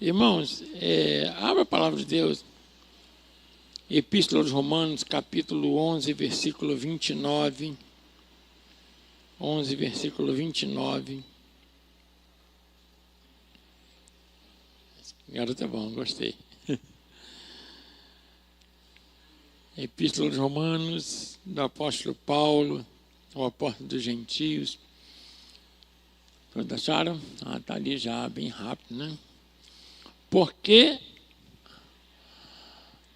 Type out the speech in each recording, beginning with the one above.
Irmãos, abra a palavra de Deus, Epístola aos Romanos, capítulo 11, versículo 29. 11, versículo 29. Garoto é bom, gostei. Epístola aos Romanos, do apóstolo Paulo, o apóstolo dos gentios. Todos acharam? Está ali já, bem rápido, né? Porque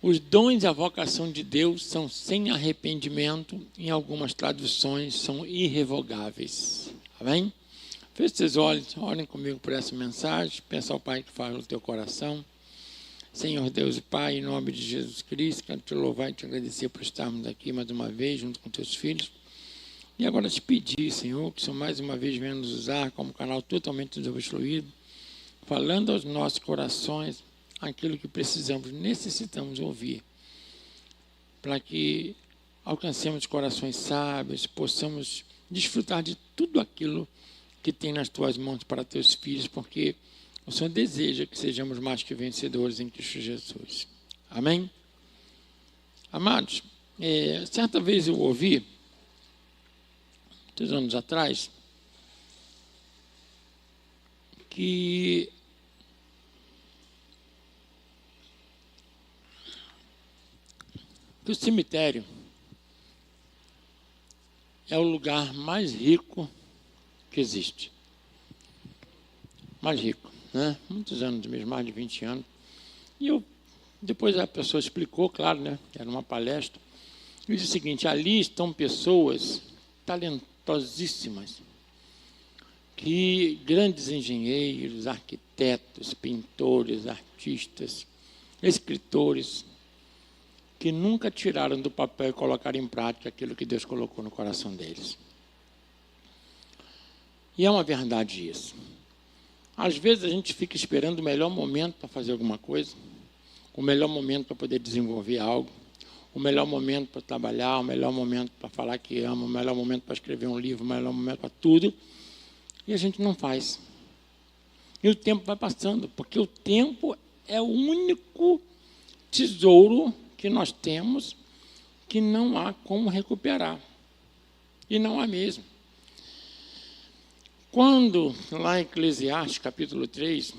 os dons e a vocação de Deus são sem arrependimento, em algumas traduções são irrevogáveis. Amém? Feche seus olhos, orem comigo por essa mensagem, peça ao Pai que fale no teu coração. Senhor Deus e Pai, em nome de Jesus Cristo, quero te louvar e te agradecer por estarmos aqui mais uma vez, junto com teus filhos. E agora te pedir, Senhor, que o Senhor mais uma vez venha nos usar como canal totalmente desobstruído, falando aos nossos corações aquilo que precisamos, necessitamos ouvir, para que alcancemos corações sábios, possamos desfrutar de tudo aquilo que tem nas tuas mãos para teus filhos, porque o Senhor deseja que sejamos mais que vencedores em Cristo Jesus. Amém? Amados, certa vez eu ouvi, 3 anos atrás, que o cemitério é o lugar mais rico que existe. Mais rico, né? Muitos anos mesmo, mais de 20 anos. E depois a pessoa explicou, claro, né? Era uma palestra. E disse o seguinte: ali estão pessoas talentosíssimas, que grandes engenheiros, arquitetos, pintores, artistas, escritores, que nunca tiraram do papel e colocaram em prática aquilo que Deus colocou no coração deles. E é uma verdade isso. Às vezes a gente fica esperando o melhor momento para fazer alguma coisa, o melhor momento para poder desenvolver algo, o melhor momento para trabalhar, o melhor momento para falar que ama, o melhor momento para escrever um livro, o melhor momento para tudo, e a gente não faz. E o tempo vai passando, porque o tempo é o único tesouro que nós temos que não há como recuperar. E não há mesmo. Quando, lá em Eclesiastes, capítulo 3,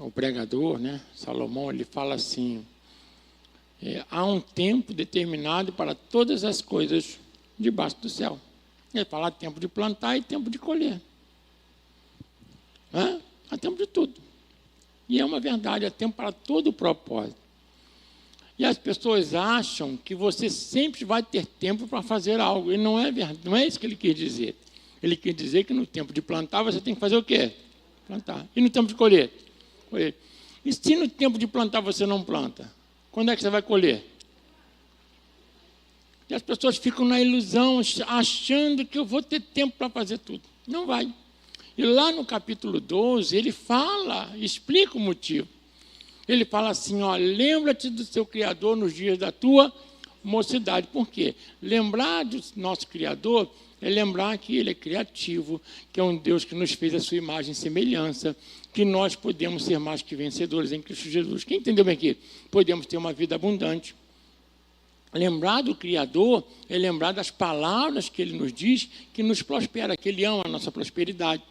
o pregador, Salomão, ele fala assim: há um tempo determinado para todas as coisas debaixo do céu. Ele fala tempo de plantar e tempo de colher. Há tempo de tudo. E é uma verdade, há tempo para todo o propósito. E as pessoas acham que você sempre vai ter tempo para fazer algo. E não é verdade, não é isso que ele quis dizer. Ele quis dizer que no tempo de plantar você tem que fazer o quê? Plantar. E no tempo de colher? Colher. E se no tempo de plantar você não planta? Quando é que você vai colher? E as pessoas ficam na ilusão, achando que eu vou ter tempo para fazer tudo. Não vai. E lá no capítulo 12, ele fala, explica o motivo. Ele fala assim: lembra-te do seu Criador nos dias da tua mocidade. Por quê? Lembrar do nosso Criador é lembrar que Ele é criativo, que é um Deus que nos fez a sua imagem e semelhança, que nós podemos ser mais que vencedores em Cristo Jesus. Quem entendeu bem aqui? Podemos ter uma vida abundante. Lembrar do Criador é lembrar das palavras que Ele nos diz, que nos prospera, que Ele ama a nossa prosperidade.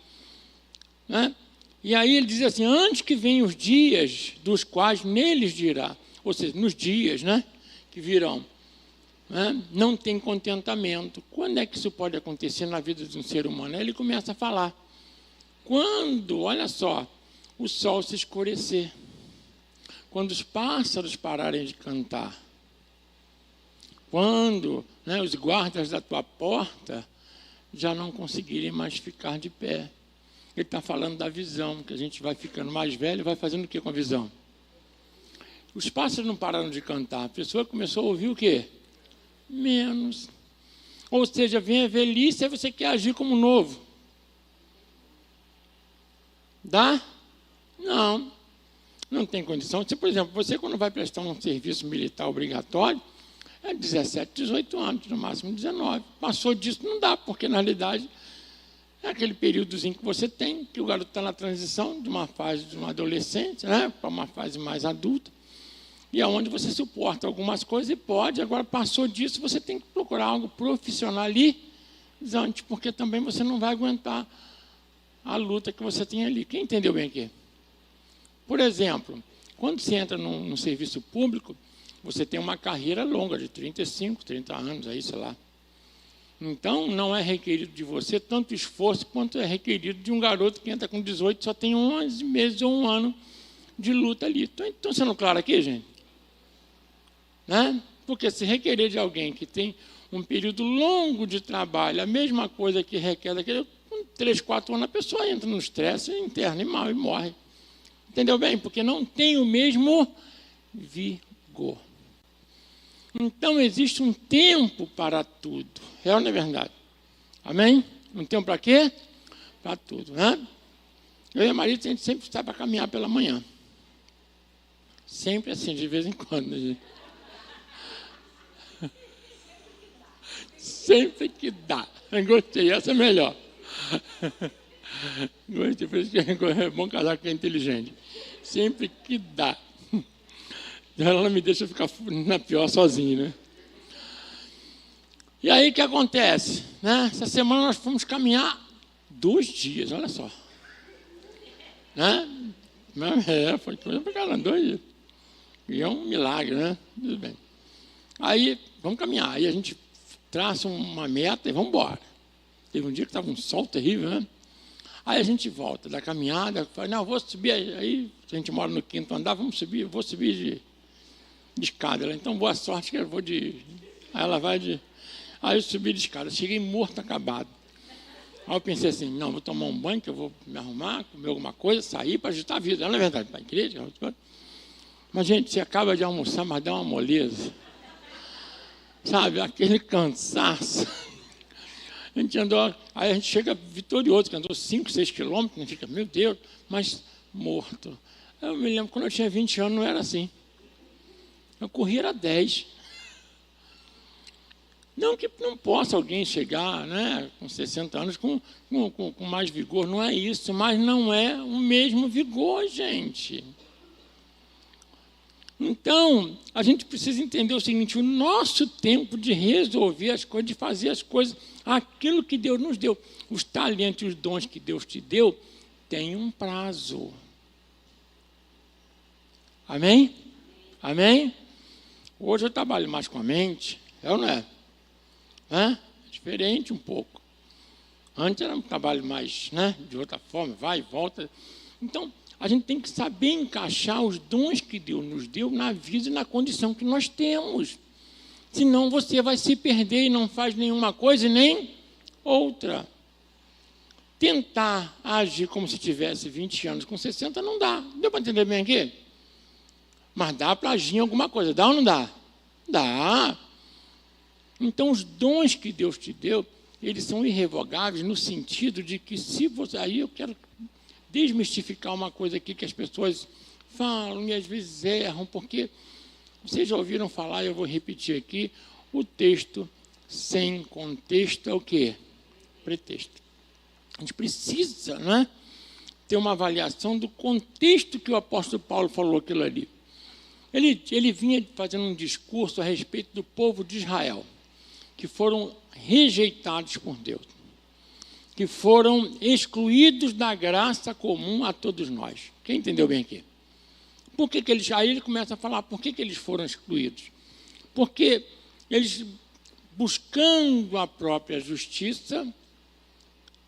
E aí ele diz assim: antes que venham os dias dos quais neles dirá, ou seja, nos dias que virão, não tem contentamento. Quando é que isso pode acontecer na vida de um ser humano? Aí ele começa a falar. Quando, olha só, o sol se escurecer, quando os pássaros pararem de cantar, quando os guardas da tua porta já não conseguirem mais ficar de pé. Ele está falando da visão, que a gente vai ficando mais velho e vai fazendo o que com a visão? Os pássaros não pararam de cantar, a pessoa começou a ouvir o quê? Menos. Ou seja, vem a velhice e você quer agir como novo. Dá? Não. Não tem condição. Se, por exemplo, você quando vai prestar um serviço militar obrigatório, é 17, 18 anos, no máximo 19. Passou disso, não dá, porque na realidade É aquele períodozinho que você tem, que o garoto está na transição de uma fase de um adolescente, né, para uma fase mais adulta, e é onde você suporta algumas coisas e pode, agora passou disso, você tem que procurar algo profissionalizante, porque também você não vai aguentar a luta que você tem ali. Quem entendeu bem aqui? Por exemplo, quando você entra num serviço público, você tem uma carreira longa, de 35, 30 anos, aí, sei lá. Então, não é requerido de você tanto esforço quanto é requerido de um garoto que entra com 18, só tem 11 meses ou um ano de luta ali. Estão sendo claro aqui, gente? Né? Porque se requerer de alguém que tem um período longo de trabalho, a mesma coisa que requer daquele, com 3, 4 anos, a pessoa entra no estresse interno e mal e morre. Entendeu bem? Porque não tem o mesmo vigor. Então, existe um tempo para tudo. É ou não é verdade? Amém? Um tempo para quê? Para tudo, né? Eu e a Maria, a gente sempre está para caminhar pela manhã. Sempre assim, de vez em quando. Gente. Sempre que dá. Gostei, essa é melhor. Gostei, por isso que é bom casar com quem é inteligente. Sempre que dá. Ela não me deixa ficar na pior sozinho, né? E aí o que acontece? Né? Essa semana nós fomos caminhar 2 dias, olha só. Né? Foi coisa pra caramba, 2 dias. E é um milagre, né? Tudo bem. Aí, vamos caminhar. Aí a gente traça uma meta e vamos embora. Teve um dia que estava um sol terrível, né? Aí a gente volta da caminhada, fala, não, vou subir, aí a gente mora no 5º andar, vamos subir, vou subir de escada. Ela, então, boa sorte, que eu vou de... Aí ela vai de... Aí eu subi de escada, cheguei morto, acabado. Aí eu pensei assim, não, vou tomar um banho, que eu vou me arrumar, comer alguma coisa, sair para agitar a vida. Não é verdade, para a igreja. Mas, gente, você acaba de almoçar, mas dá uma moleza. Sabe, aquele cansaço. A gente andou, aí a gente chega vitorioso, que andou 5, 6 quilômetros, a gente fica, meu Deus, mas morto. Eu me lembro, quando eu tinha 20 anos, não era assim. Eu corria era 10. Não que não possa alguém chegar, né, com 60 anos com mais vigor, não é isso, mas não é o mesmo vigor, gente. Então, a gente precisa entender o seguinte, o nosso tempo de resolver as coisas, de fazer as coisas, aquilo que Deus nos deu, os talentos e os dons que Deus te deu, tem um prazo. Amém? Amém? Hoje eu trabalho mais com a mente, é ou não é? É diferente um pouco. Antes era um trabalho mais, né, de outra forma, vai e volta. Então, a gente tem que saber encaixar os dons que Deus nos deu na vida e na condição que nós temos. Senão você vai se perder e não faz nenhuma coisa e nem outra. Tentar agir como se tivesse 20 anos com 60 não dá. Deu para entender bem aqui? Mas dá para agir em alguma coisa. Dá ou não dá? Dá. Então, os dons que Deus te deu, eles são irrevogáveis no sentido de que se você... Aí eu quero desmistificar uma coisa aqui que as pessoas falam e às vezes erram, porque vocês já ouviram falar, eu vou repetir aqui, o texto sem contexto é o quê? Pretexto. A gente precisa, né, ter uma avaliação do contexto que o apóstolo Paulo falou aquilo ali. Ele vinha fazendo um discurso a respeito do povo de Israel, que foram rejeitados por Deus, que foram excluídos da graça comum a todos nós. Quem entendeu bem aqui? Por que eles... Aí ele começa a falar por que eles foram excluídos. Porque eles, buscando a própria justiça,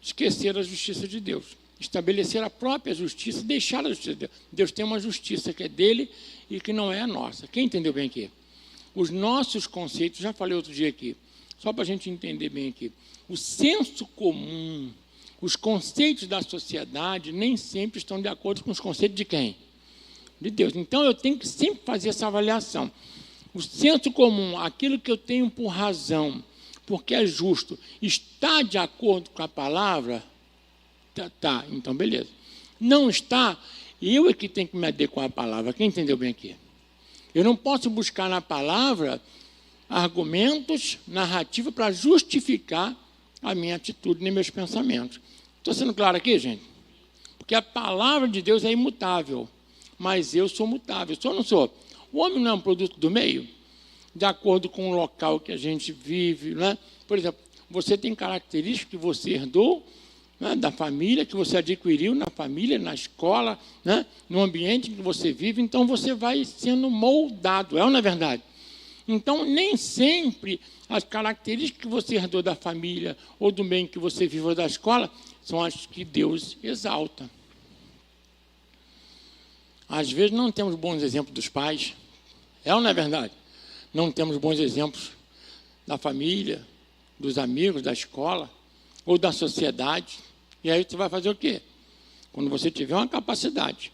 esqueceram a justiça de Deus. Estabeleceram a própria justiça, deixaram a justiça de Deus. Deus tem uma justiça que é dele e que não é a nossa. Quem entendeu bem aqui? Os nossos conceitos, já falei outro dia aqui, só para a gente entender bem aqui, o senso comum, os conceitos da sociedade nem sempre estão de acordo com os conceitos de quem? De Deus. Então, eu tenho que sempre fazer essa avaliação. O senso comum, aquilo que eu tenho por razão, porque é justo, está de acordo com a palavra? Tá, então beleza. Não está, eu é que tenho que me adequar à palavra. Quem entendeu bem aqui? Eu não posso buscar na palavra argumentos, narrativa para justificar a minha atitude nem meus pensamentos. Estou sendo claro aqui, gente? Porque a palavra de Deus é imutável, mas eu sou mutável. Sou ou não sou? O homem não é um produto do meio? De acordo com o local que a gente vive, né? Por exemplo, você tem características que você herdou, né, da família, que você adquiriu na família, na escola, né, no ambiente em que você vive, então você vai sendo moldado, é ou não é verdade? Então, nem sempre as características que você herdou da família ou do meio em que você vive ou da escola são as que Deus exalta. Às vezes não temos bons exemplos dos pais, é ou não é verdade? Não temos bons exemplos da família, dos amigos, da escola ou da sociedade. E aí você vai fazer o quê? Quando você tiver uma capacidade,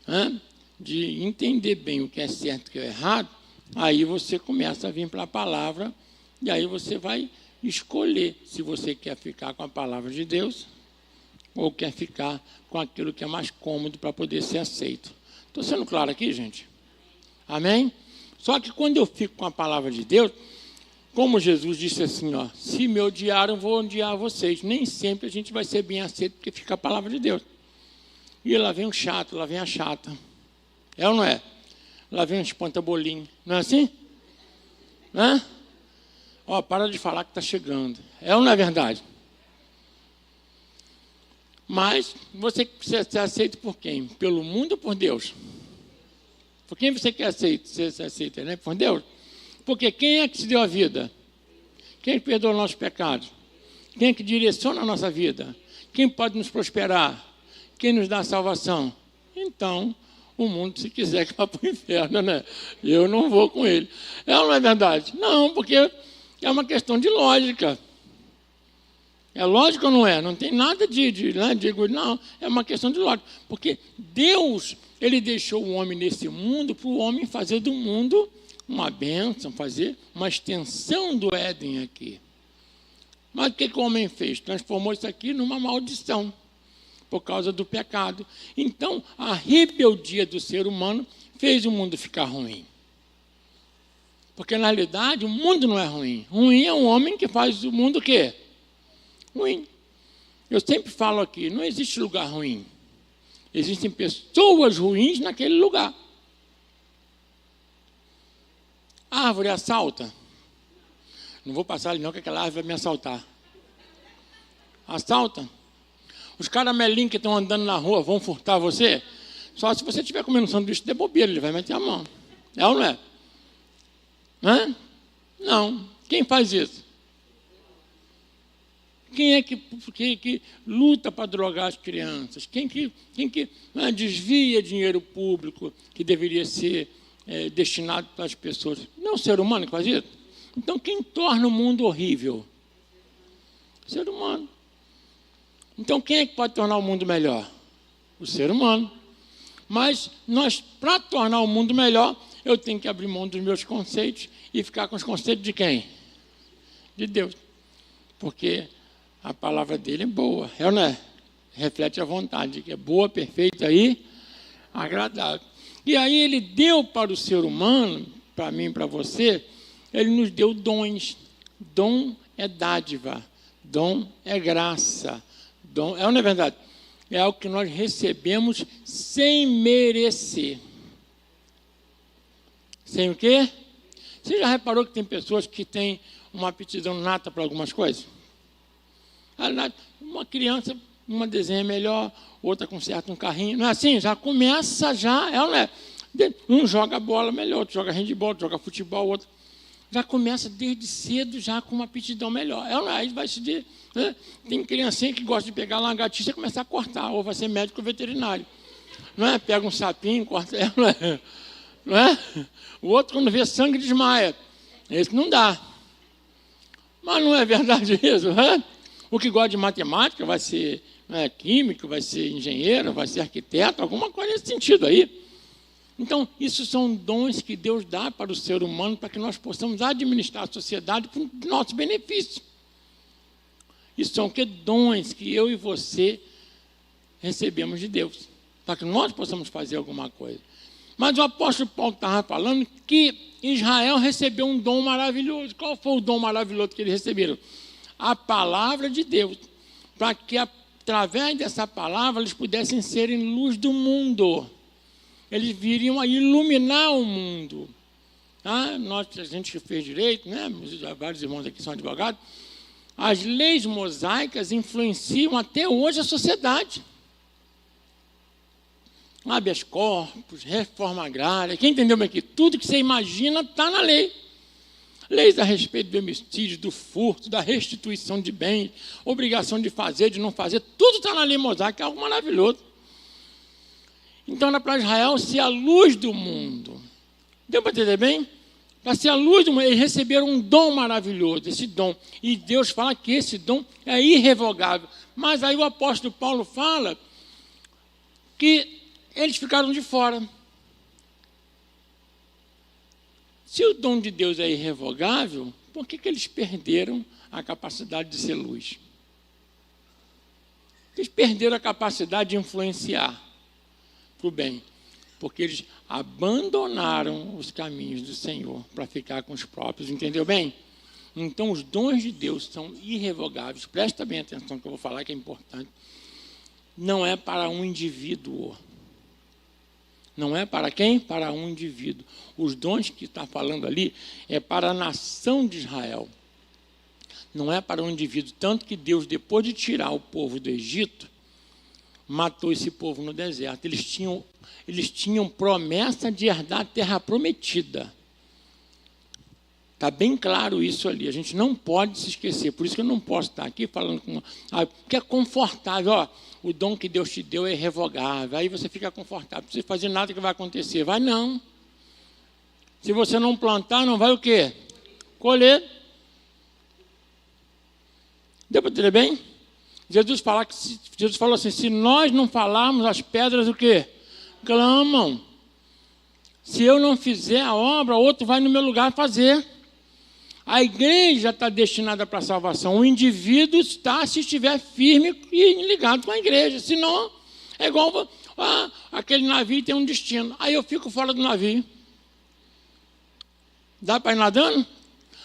né, de entender bem o que é certo e o que é errado, aí você começa a vir para a palavra e aí você vai escolher se você quer ficar com a palavra de Deus ou quer ficar com aquilo que é mais cômodo para poder ser aceito. Estou sendo claro aqui, gente? Amém? Só que quando eu fico com a palavra de Deus, como Jesus disse assim, ó, se me odiaram, vou odiar vocês. Nem sempre a gente vai ser bem aceito porque fica a palavra de Deus. E lá vem o chato, lá vem a chata. É ou não é? Lá vem o espanta-bolinho. Não é assim? Né? Ó, para de falar que está chegando. É ou não é verdade? Mas você quer ser aceito por quem? Pelo mundo ou por Deus? Por quem você quer ser aceito, né? Por Deus? Porque quem é que te deu a vida? Quem é que perdoa os nossos pecados? Quem é que direciona a nossa vida? Quem pode nos prosperar? Quem nos dá a salvação? Então, o mundo, se quiser, que vá para o inferno, né? Eu não vou com ele. É ou não é verdade? Não, porque é uma questão de lógica. É lógico ou não é? Não tem nada não, é uma questão de lógica. Porque Deus, Ele deixou o homem nesse mundo para o homem fazer do mundo uma bênção, fazer uma extensão do Éden aqui. Mas o que o homem fez? Transformou isso aqui numa maldição, por causa do pecado. Então, a rebeldia do ser humano fez o mundo ficar ruim. Porque, na realidade, o mundo não é ruim. Ruim é um homem que faz o mundo o quê? Ruim. Eu sempre falo aqui, não existe lugar ruim. Existem pessoas ruins naquele lugar. A árvore assalta? Não vou passar ali não, que aquela árvore vai me assaltar. Assalta? Os caramelinhos que estão andando na rua vão furtar você? Só se você estiver comendo um sanduíche de bobeira, ele vai meter a mão. É ou não é? Hã? Não. Quem faz isso? Quem é que luta para drogar as crianças? Quem que desvia dinheiro público que deveria ser destinado para as pessoas? Não é o ser humano que faz isso? Então, quem torna o mundo horrível? O ser humano. Então, quem é que pode tornar o mundo melhor? O ser humano. Mas nós, para tornar o mundo melhor, eu tenho que abrir mão dos meus conceitos e ficar com os conceitos de quem? De Deus. Porque a palavra dele é boa, é ou não é? Reflete a vontade, que é boa, perfeita e agradável. E aí ele deu para o ser humano, para mim e para você, ele nos deu dons. Dom é dádiva, dom é graça, dom é ou não é verdade? É algo que nós recebemos sem merecer. Sem o quê? Você já reparou que tem pessoas que têm uma aptidão nata para algumas coisas? Uma criança, uma desenha melhor, outra conserta um carrinho. Não é assim? Já começa, é ou não é? Um joga bola melhor, outro joga handebol, outro joga futebol, outro. Já começa desde cedo já com uma aptidão melhor. É ou não é? Aí vai se dizer, né? Tem criancinha que gosta de pegar lagartixa e começar a cortar, ou vai ser médico ou veterinário. Não é? Pega um sapinho, corta, não é? Não é? O outro, quando vê sangue, desmaia. Esse não dá. Mas não é verdade isso, né? O que gosta de matemática vai ser químico, vai ser engenheiro, vai ser arquiteto, alguma coisa nesse sentido aí. Então, isso são dons que Deus dá para o ser humano para que nós possamos administrar a sociedade para o nosso benefício. Isso são dons que eu e você recebemos de Deus, para que nós possamos fazer alguma coisa. Mas o apóstolo Paulo estava falando que Israel recebeu um dom maravilhoso. Qual foi o dom maravilhoso que eles receberam? A palavra de Deus, para que através dessa palavra, eles pudessem ser luz do mundo. Eles viriam a iluminar o mundo. Tá? A gente que fez direito, né? Vários irmãos aqui são advogados, as leis mosaicas influenciam até hoje a sociedade. Habeas corpus, reforma agrária, quem entendeu bem aqui? Tudo que você imagina está na lei. Leis a respeito do homicídio, do furto, da restituição de bens, obrigação de fazer, de não fazer, tudo está na lei mosaica, é algo maravilhoso. Então, era para Israel ser a luz do mundo. Deu para entender bem? Para ser a luz do mundo, eles receberam um dom maravilhoso, esse dom. E Deus fala que esse dom é irrevogável. Mas aí o apóstolo Paulo fala que eles ficaram de fora. Se o dom de Deus é irrevogável, por que eles perderam a capacidade de ser luz? Eles perderam a capacidade de influenciar para o bem, porque eles abandonaram os caminhos do Senhor para ficar com os próprios, entendeu bem? Então, os dons de Deus são irrevogáveis. Presta bem atenção que eu vou falar, que é importante. Não é para um indivíduo. Não é para quem? Para um indivíduo. Os dons que está falando ali é para a nação de Israel. Não é para um indivíduo. Tanto que Deus, depois de tirar o povo do Egito, matou esse povo no deserto. Eles tinham promessa de herdar a terra prometida. Está bem claro isso ali. A gente não pode se esquecer. Por isso que eu não posso estar aqui falando com... porque é confortável. Ó, o dom que Deus te deu é irrevogável. Aí você fica confortável. Não precisa fazer nada que vai acontecer. Vai não. Se você não plantar, não vai o quê? Colher. Deu para entender bem? Jesus falou assim, se nós não falarmos, as pedras o quê? Clamam. Se eu não fizer a obra, outro vai no meu lugar fazer. A igreja está destinada para a salvação. O indivíduo está, se estiver firme e ligado com a igreja. Senão, é igual aquele navio tem um destino. Aí eu fico fora do navio. Dá para ir nadando?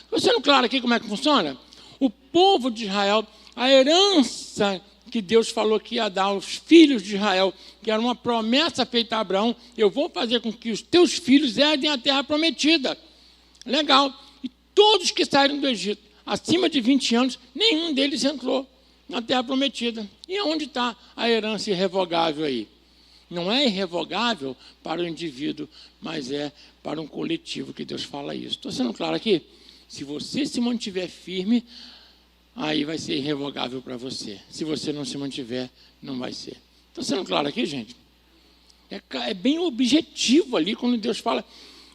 Estou sendo claro aqui como é que funciona? O povo de Israel, a herança que Deus falou que ia dar aos filhos de Israel, que era uma promessa feita a Abraão, eu vou fazer com que os teus filhos herdem a terra prometida. Legal. E todos que saíram do Egito, acima de 20 anos, nenhum deles entrou na terra prometida. E onde está a herança irrevogável aí? Não é irrevogável para o indivíduo, mas é para um coletivo que Deus fala isso. Estou sendo claro aqui? Se você se mantiver firme, aí vai ser irrevogável para você. Se você não se mantiver, não vai ser. Estou sendo claro aqui, gente? É bem objetivo ali quando Deus fala.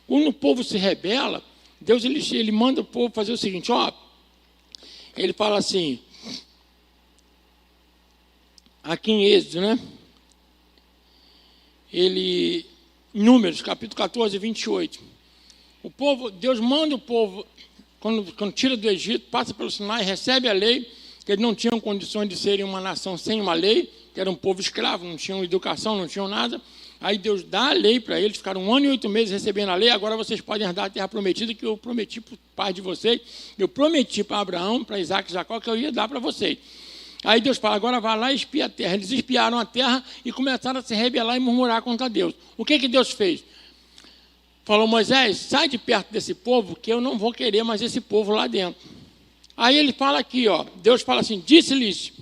Quando o povo se rebela, Deus ele manda o povo fazer o seguinte, ó. Ele fala assim, aqui em Êxodo, né? Números, capítulo 14, 28. Deus manda o povo, quando tira do Egito, passa pelo Sinai, recebe a lei, que eles não tinham condições de serem uma nação sem uma lei, que era um povo escravo, não tinham educação, não tinham nada. Aí Deus dá a lei para eles, ficaram 1 ano e 8 meses recebendo a lei, agora vocês podem herdar a terra prometida que eu prometi para o pai de vocês, eu prometi para Abraão, para Isaac e Jacó, que eu ia dar para vocês. Aí Deus fala, agora vai lá e espia a terra. Eles espiaram a terra e começaram a se rebelar e murmurar contra Deus. O que Deus fez? Falou, Moisés, sai de perto desse povo, que eu não vou querer mais esse povo lá dentro. Aí ele fala aqui, ó, Deus fala assim, disse-lhes,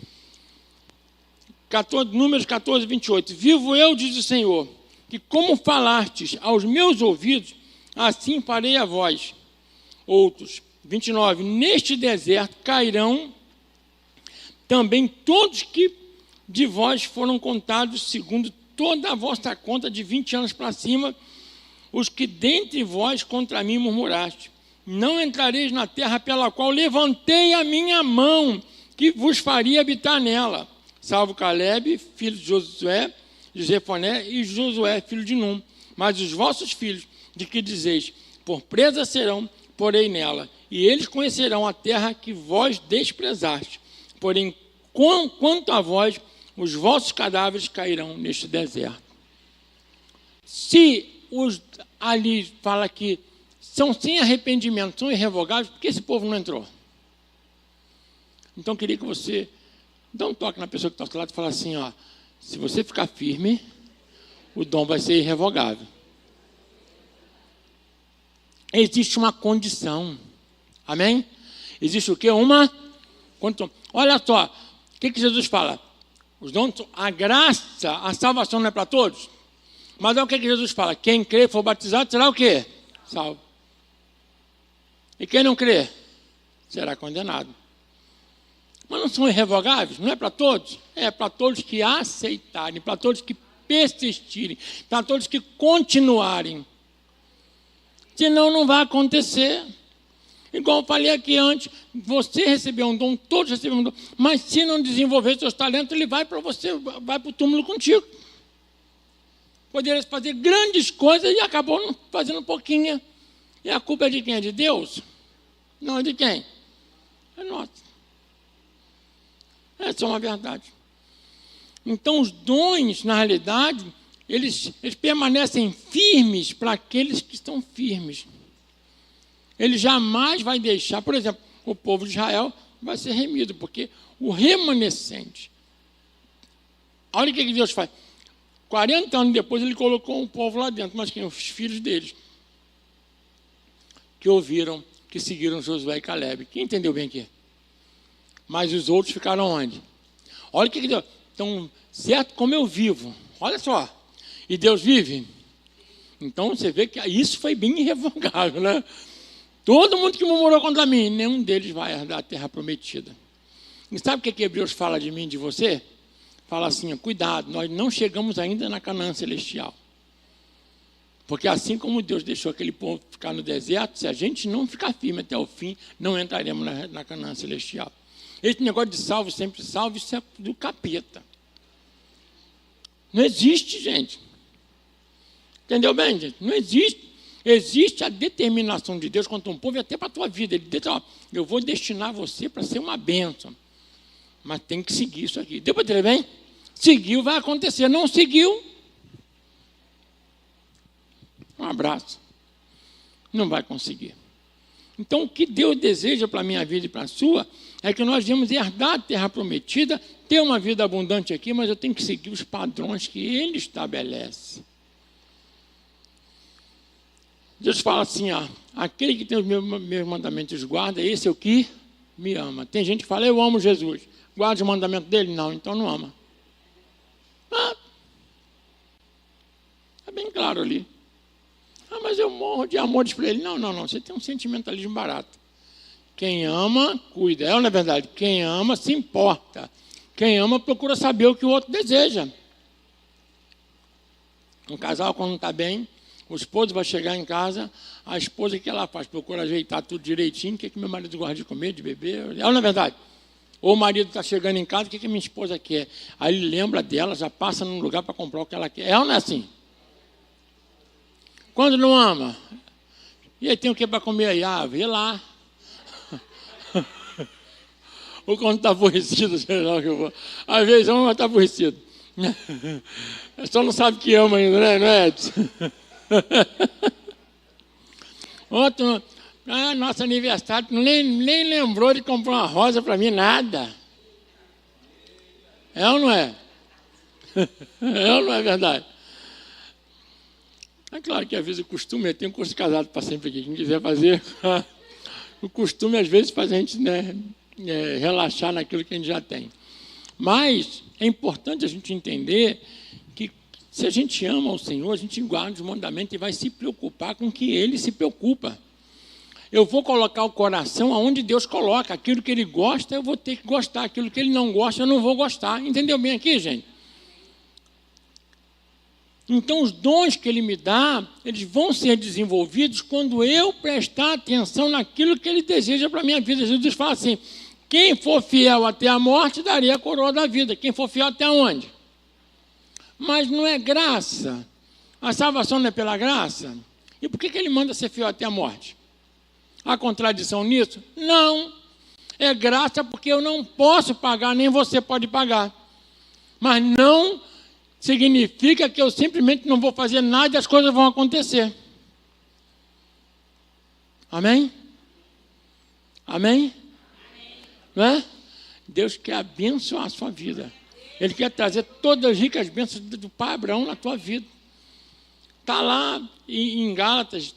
Números 14, 28, vivo eu, diz o Senhor, que como falastes aos meus ouvidos, assim farei a vós. Outros, 29, neste deserto cairão também todos que de vós foram contados segundo toda a vossa conta de 20 anos para cima, os que dentre vós contra mim murmuraste. Não entrareis na terra pela qual levantei a minha mão, que vos faria habitar nela, salvo Caleb, filho de Josué, de Jefoné, e Josué, filho de Num. Mas os vossos filhos, de que dizeis, por presa serão, porém nela, e eles conhecerão a terra que vós desprezaste. Porém, quanto a vós, os vossos cadáveres cairão neste deserto. Se ali fala que são sem arrependimento, são irrevogáveis, por que esse povo não entrou? Então, queria que você Dá um toque na pessoa que está ao seu lado e fala assim, ó, se você ficar firme, o dom vai ser irrevogável. Existe uma condição. Amém? Existe o quê? Uma condição. Olha só, o que Jesus fala? Os dons, a graça, a salvação não é para todos? Mas olha o que Jesus fala. Quem crê e for batizado será o quê? Salvo. E quem não crê será condenado. Mas não são irrevogáveis? Não é para todos? É para todos que aceitarem, para todos que persistirem, para todos que continuarem. Senão não vai acontecer. Igual eu falei aqui antes, você recebeu um dom, todos receberam um dom, mas se não desenvolver seus talentos, ele vai para você, vai para o túmulo contigo. Poderia fazer grandes coisas e acabou fazendo pouquinha. E a culpa é de quem? É de Deus? Não, é de quem? É nossa. Essa é uma verdade. Então, os dons, na realidade, eles permanecem firmes para aqueles que estão firmes. Ele jamais vai deixar, por exemplo, o povo de Israel vai ser remido, porque o remanescente, olha o que Deus faz. 40 anos depois ele colocou um povo lá dentro, mas quem? Os filhos deles, que ouviram, que seguiram Josué e Caleb. Quem entendeu bem aqui? Mas os outros ficaram onde? Olha o que Deus... Então, certo como eu vivo, olha só, e Deus vive. Então você vê que isso foi bem irrevogável, né? Todo mundo que murmurou contra mim, nenhum deles vai herdar a terra prometida. E sabe o que Hebreus fala de mim e de você? Fala assim, cuidado, nós não chegamos ainda na Canaã celestial. Porque assim como Deus deixou aquele povo ficar no deserto, se a gente não ficar firme até o fim, não entraremos na Canaã celestial. Esse negócio de salvo, sempre salvo, isso é do capeta. Não existe, gente. Entendeu bem, gente? Não existe. Existe a determinação de Deus contra um povo e até para a tua vida. Ele diz, ó, eu vou destinar você para ser uma bênção. Mas tem que seguir isso aqui. Deu para entender bem? Seguiu, vai acontecer. Não seguiu, um abraço. Não vai conseguir. Então, o que Deus deseja para a minha vida e para a sua é que nós viemos herdar a terra prometida, ter uma vida abundante aqui, mas eu tenho que seguir os padrões que Ele estabelece. Deus fala assim, ó, aquele que tem os meus mandamentos guarda, esse é o que me ama. Tem gente que fala, eu amo Jesus. Guarda o mandamento dele? Não, então não ama. É bem claro ali. Mas eu morro de amores por ele. Não, você tem um sentimentalismo barato. Quem ama, cuida. É ou não é verdade? Quem ama, se importa. Quem ama, procura saber o que o outro deseja. Um casal, quando não está bem, o esposo vai chegar em casa, a esposa, o que ela faz? Procura ajeitar tudo direitinho, o que meu marido gosta de comer, de beber. É ou não é verdade? Ou o marido está chegando em casa, o que minha esposa quer? Aí ele lembra dela, já passa num lugar para comprar o que ela quer. É ou não é assim? Quando não ama, e aí tem o que para comer aí? Vê lá. Ou quando está aborrecido, sei lá o que eu vou. Às vezes ama, mas está aborrecido. Só não sabe que ama ainda, né? Não é, Edson? Ontem, nosso aniversário, nem lembrou de comprar uma rosa para mim, nada. É ou não é? É ou não é verdade? É claro que às vezes o costume, eu tenho um curso de casado para sempre aqui, quem quiser fazer, o costume às vezes faz a gente relaxar naquilo que a gente já tem. Mas é importante a gente entender que se a gente ama o Senhor, a gente guarda os mandamentos e vai se preocupar com o que Ele se preocupa. Eu vou colocar o coração aonde Deus coloca, aquilo que Ele gosta eu vou ter que gostar, aquilo que Ele não gosta eu não vou gostar. Entendeu bem aqui, gente? Então, os dons que Ele me dá, eles vão ser desenvolvidos quando eu prestar atenção naquilo que Ele deseja para a minha vida. Jesus fala assim, quem for fiel até a morte, daria a coroa da vida. Quem for fiel até onde? Mas não é graça. A salvação não é pela graça? E por que Ele manda ser fiel até a morte? Há contradição nisso? Não. É graça porque eu não posso pagar, nem você pode pagar. Mas não significa que eu simplesmente não vou fazer nada e as coisas vão acontecer. Amém? Amém? Não é? Deus quer abençoar a sua vida. Ele quer trazer todas as ricas bênçãos do pai Abraão na tua vida. Está lá em Gálatas,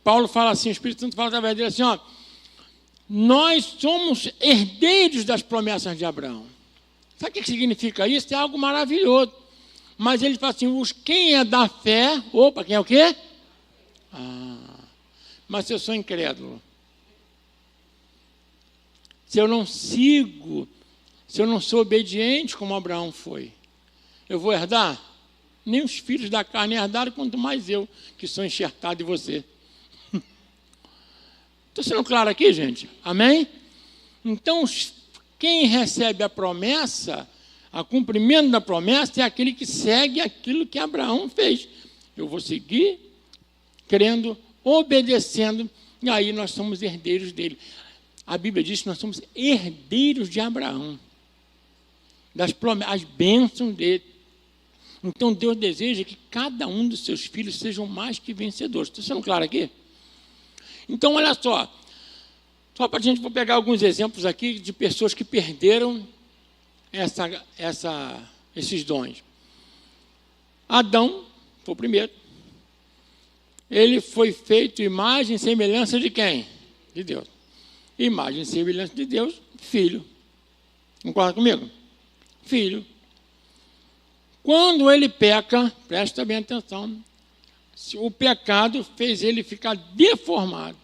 Paulo fala assim, o Espírito Santo fala através dele assim, ó, nós somos herdeiros das promessas de Abraão. Sabe o que significa isso? É algo maravilhoso. Mas ele fala assim, quem é da fé, quem é o quê? Mas se eu sou incrédulo, se eu não sigo, se eu não sou obediente como Abraão foi, eu vou herdar? Nem os filhos da carne herdaram, quanto mais eu, que sou enxertado em você. Estou sendo claro aqui, gente? Amém? Então, quem recebe a promessa, o cumprimento da promessa, é aquele que segue aquilo que Abraão fez. Eu vou seguir, crendo, obedecendo, e aí nós somos herdeiros dele. A Bíblia diz que nós somos herdeiros de Abraão, das promessas, as bênçãos dele. Então, Deus deseja que cada um dos seus filhos sejam mais que vencedores. Estou sendo claro aqui? Então, olha só para a gente, vou pegar alguns exemplos aqui de pessoas que perderam esses dons. Adão foi o primeiro. Ele foi feito imagem e semelhança de quem? De Deus. Imagem e semelhança de Deus, filho. Concorda comigo? Filho. Quando ele peca, presta bem atenção, o pecado fez ele ficar deformado.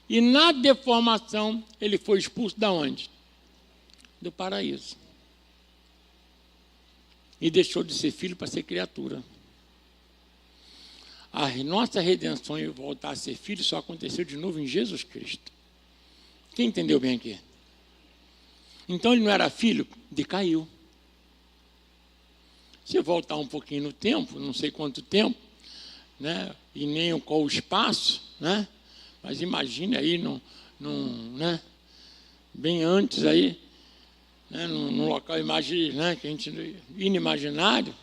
E na deformação, ele foi expulso de onde? Do paraíso. E deixou de ser filho para ser criatura. A nossa redenção e voltar a ser filho só aconteceu de novo em Jesus Cristo. Quem entendeu bem aqui? Então ele não era filho, decaiu. Se voltar um pouquinho no tempo, não sei quanto tempo, né, e nem qual o espaço, né, mas imagine aí, né, bem antes aí, né, num local né, que a gente, inimaginário,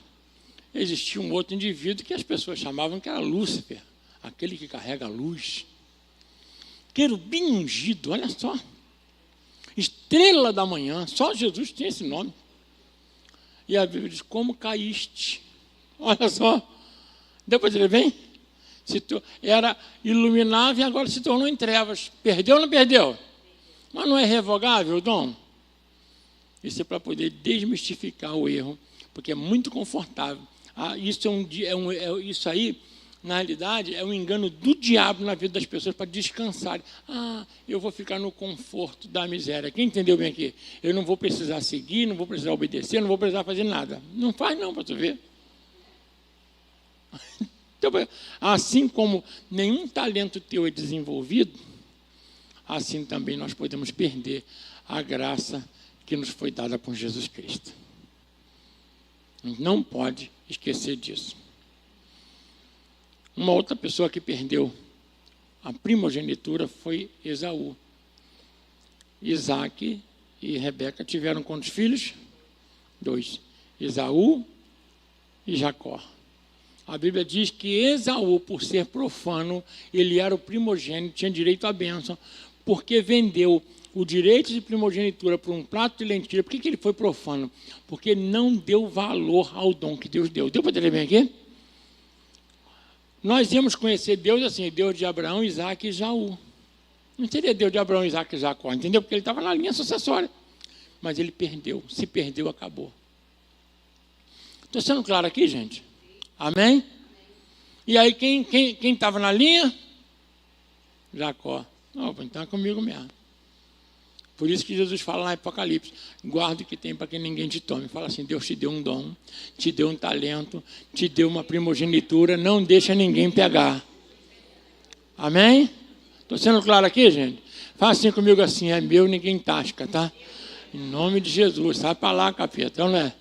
existia um outro indivíduo que as pessoas chamavam que era Lúcifer, aquele que carrega a luz. Querubim ungido, olha só. Estrela da manhã, só Jesus tinha esse nome. E a Bíblia diz, como caíste? Olha só. Depois ele vem, era iluminável e agora se tornou em trevas. Perdeu ou não perdeu? Mas não é revogável o dom? Isso é para poder desmistificar o erro, porque é muito confortável. Isso aí, na realidade, é um engano do diabo na vida das pessoas para descansarem. Eu vou ficar no conforto da miséria. Quem entendeu bem aqui? Eu não vou precisar seguir, não vou precisar obedecer, não vou precisar fazer nada. Não faz não, para tu ver. Então, assim como nenhum talento teu é desenvolvido, assim também nós podemos perder a graça que nos foi dada por Jesus Cristo. Não pode esquecer disso. Uma outra pessoa que perdeu a primogenitura foi Esaú. Isaac e Rebeca tiveram quantos filhos? 2. Esaú e Jacó. A Bíblia diz que Esaú, por ser profano, ele era o primogênito, tinha direito à bênção, porque vendeu o direito de primogenitura por um prato de lentilha. Por que ele foi profano? Porque não deu valor ao dom que Deus deu. Deu para entender bem aqui? Nós íamos conhecer Deus assim, Deus de Abraão, Isaac e Esaú. Não seria Deus de Abraão, Isaac e Jacó, entendeu? Porque ele estava na linha sucessória. Mas ele perdeu. Se perdeu, acabou. Estou sendo claro aqui, gente? Amém? E aí, quem estava na linha? Jacó. Então é comigo mesmo. Por isso que Jesus fala lá em Apocalipse, guarda o que tem para que ninguém te tome. Fala assim, Deus te deu um dom, te deu um talento, te deu uma primogenitura, não deixa ninguém pegar. Amém? Estou sendo claro aqui, gente? Fala assim comigo assim, é meu, ninguém tasca, tá? Em nome de Jesus, sai para lá, capeta, não é?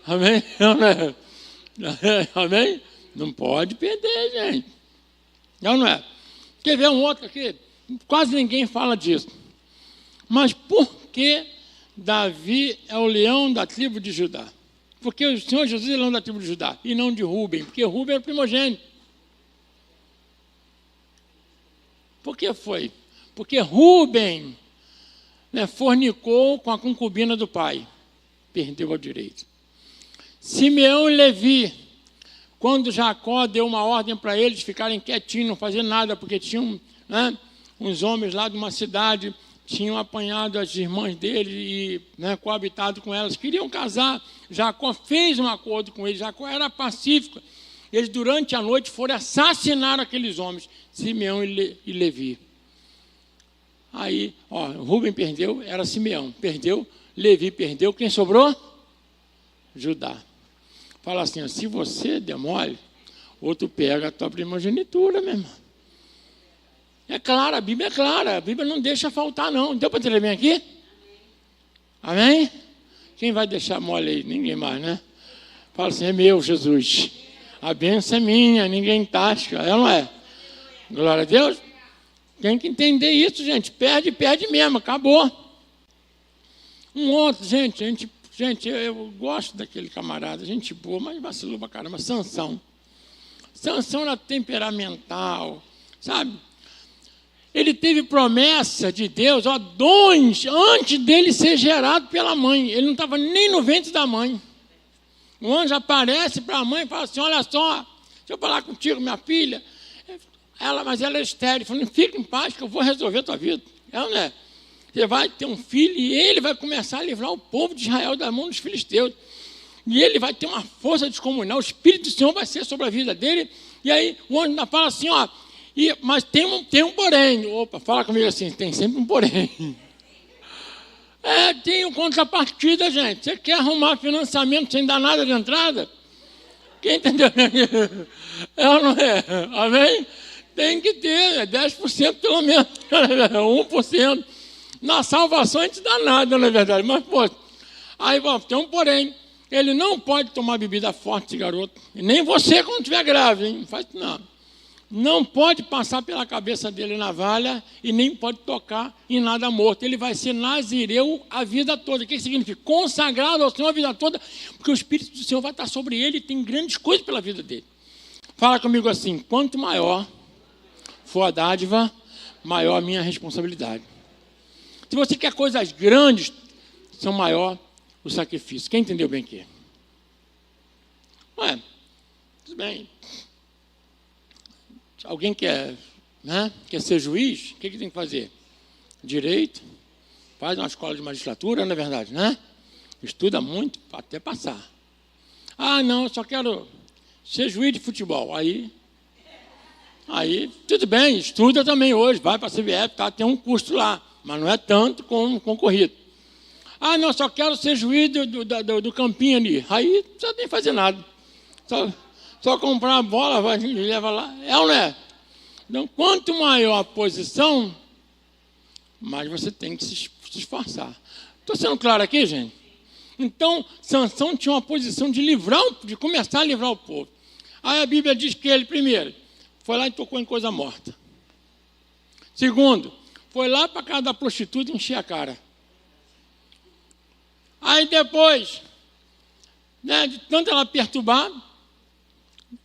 Amém? Não é? Amém? Não pode perder, gente. Não é? Quer ver um outro aqui? Quase ninguém fala disso. Mas por que Davi é o leão da tribo de Judá? Porque o Senhor Jesus é o leão da tribo de Judá e não de Rúben, porque Rúben era o primogênito. Por que foi? Porque Rúben né, fornicou com a concubina do pai, perdeu o direito. Simeão e Levi, quando Jacó deu uma ordem para eles ficarem quietinhos, não fazer nada, porque tinham, né, uns homens lá de uma cidade, tinham apanhado as irmãs dele e, né, coabitado com elas, queriam casar. Jacó fez um acordo com eles, Jacó era pacífico. Eles, durante a noite, foram assassinar aqueles homens, Simeão e Levi. Aí, Rubem perdeu, era Simeão, perdeu, Levi perdeu, quem sobrou? Judá. Fala assim, se você der mole, outro pega a tua primogenitura, meu irmão. É claro, a Bíblia é clara, a Bíblia não deixa faltar, não. Deu para entender bem aqui? Amém? Quem vai deixar mole aí? Ninguém mais, né? Fala assim, é meu, Jesus. A bênção é minha, ninguém tasca. É ou não é? Glória a Deus. Tem que entender isso, gente. Perde mesmo, acabou. Um outro, gente, eu gosto daquele camarada, gente boa, mas vacilou pra caramba. Sansão era temperamental, sabe? Ele teve promessa de Deus, dons, antes dele ser gerado pela mãe. Ele não estava nem no ventre da mãe. O anjo aparece para a mãe e fala assim, olha só, deixa eu falar contigo, minha filha. Mas ela é estéril. Falou, fica em paz que eu vou resolver a tua vida. Ela não é. Você vai ter um filho e ele vai começar a livrar o povo de Israel da mão dos filisteus. E ele vai ter uma força descomunal. O Espírito do Senhor vai ser sobre a vida dele. E aí o anjo ainda fala assim, mas tem um porém. Opa, fala comigo assim, tem sempre um porém. Tem um contrapartida, gente. Você quer arrumar financiamento sem dar nada de entrada? Quem entendeu? É ou não é? Amém? Tem que ter, 10% pelo menos, 1%. Na salvação a gente dá nada, não é verdade? Mas, aí tem um porém. Ele não pode tomar bebida forte, garoto. E nem você quando estiver grave, hein? Não faz nada. Não pode passar pela cabeça dele navalha e nem pode tocar em nada morto. Ele vai ser nazireu a vida toda. O que significa? Consagrado ao Senhor a vida toda, porque o Espírito do Senhor vai estar sobre ele e tem grandes coisas pela vida dele. Fala comigo assim, quanto maior for a dádiva, maior a minha responsabilidade. Se você quer coisas grandes, são maior o sacrifício. Quem entendeu bem aqui? Tudo bem. Alguém quer ser juiz, o que tem que fazer? Direito, faz uma escola de magistratura, não é verdade, né? Estuda muito até passar. Não, eu só quero ser juiz de futebol. Aí, tudo bem, estuda também hoje, vai para a CBF, tem um custo lá, mas não é tanto como concorrido. Não, só quero ser juiz do campinho ali. Aí, não precisa nem fazer nada. Só comprar a bola, vai e leva lá. É ou não é? Então, quanto maior a posição, mais você tem que se esforçar. Estou sendo claro aqui, gente? Então, Sansão tinha uma posição de começar a livrar o povo. Aí a Bíblia diz que ele, primeiro, foi lá e tocou em coisa morta. Segundo, foi lá para casa da prostituta encher a cara. Aí depois, de tanto ela perturbar,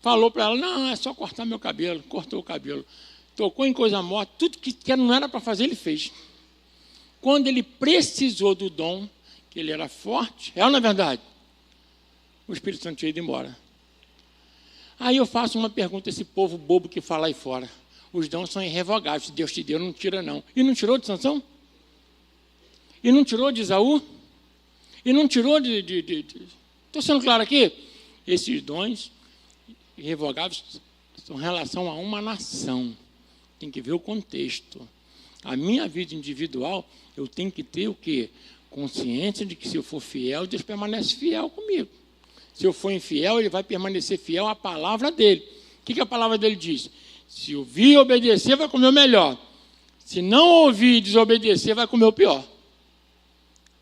falou para ela, não, é só cortar meu cabelo. Cortou o cabelo. Tocou em coisa morta. Tudo que não era para fazer, ele fez. Quando ele precisou do dom, que ele era forte, ou não é verdade? O Espírito Santo tinha ido embora. Aí eu faço uma pergunta a esse povo bobo que fala aí fora. Os dons são irrevogáveis. Se Deus te deu, não tira não. E não tirou de Sansão? E não tirou de Esaú? E não tirou de... Estou sendo claro aqui? Esses dons irrevogáveis são em relação a uma nação. Tem que ver o contexto. A minha vida individual, eu tenho que ter o quê? Consciência de que se eu for fiel, Deus permanece fiel comigo. Se eu for infiel, ele vai permanecer fiel à palavra dele. O que a palavra dele diz? Se ouvir e obedecer, vai comer o melhor. Se não ouvir e desobedecer, vai comer o pior.